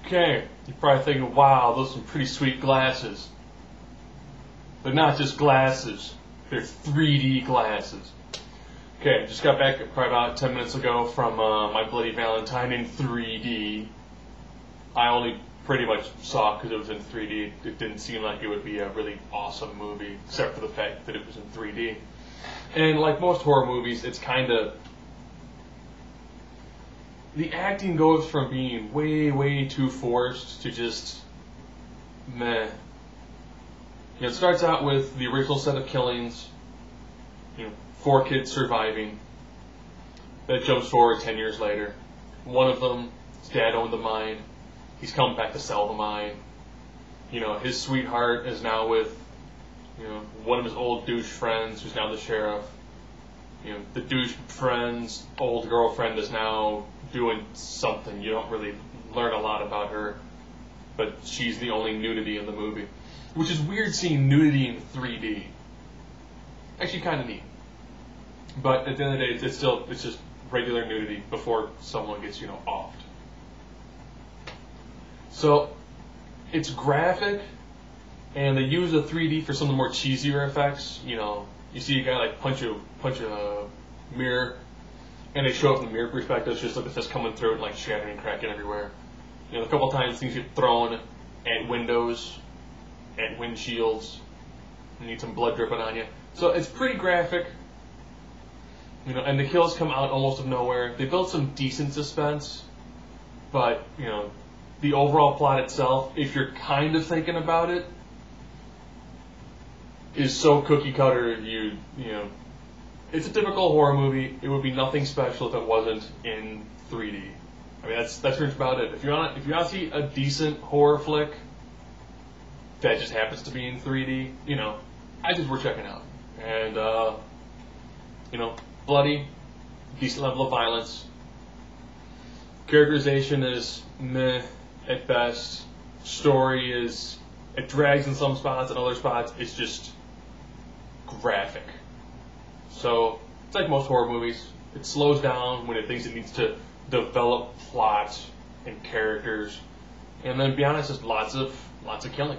Okay, you're probably thinking, wow, those are some pretty sweet glasses. They're not just glasses, they're 3D glasses. Okay, just got back probably about 10 minutes ago from My Bloody Valentine in 3D. I only pretty much saw it because it was in 3D. It didn't seem like it would be a really awesome movie, except for the fact that it was in 3D. And like most horror movies, it's kind of... the acting goes from being way, way too forced to just meh. It starts out with the original set of killings, 4 kids surviving. That jumps forward 10 years later. One of them, his dad owned the mine. He's come back to sell the mine. His sweetheart is now with, one of his old douche friends, who's now the sheriff. The douche friend's old girlfriend is now doing something. You don't really learn a lot about her, but she's the only nudity in the movie. Which is weird seeing nudity in 3D. Actually kind of neat. But at the end of the day, it's just regular nudity before someone gets, offed. So, it's graphic, and they use the 3D for some of the more cheesier effects. You see a guy like punch a mirror, and they show it from the mirror perspective. It's just like the fist coming through and like shattering and cracking everywhere. A couple times things get thrown at windows, at windshields. You need some blood dripping on you. So it's pretty graphic. And the kills come out almost of nowhere. They build some decent suspense, but the overall plot itself, if you're kind of thinking about it, is so cookie cutter. It's a typical horror movie. It would be nothing special if it wasn't in 3D. I mean, that's pretty much about it. If you want to see a decent horror flick that just happens to be in 3D, I think we're checking out. And bloody, decent level of violence. Characterization is meh at best. Story is, it drags in some spots, and other spots it's just graphic. So it's like most horror movies. It slows down when it thinks it needs to develop plot and characters, and then, to be honest, just lots of killing.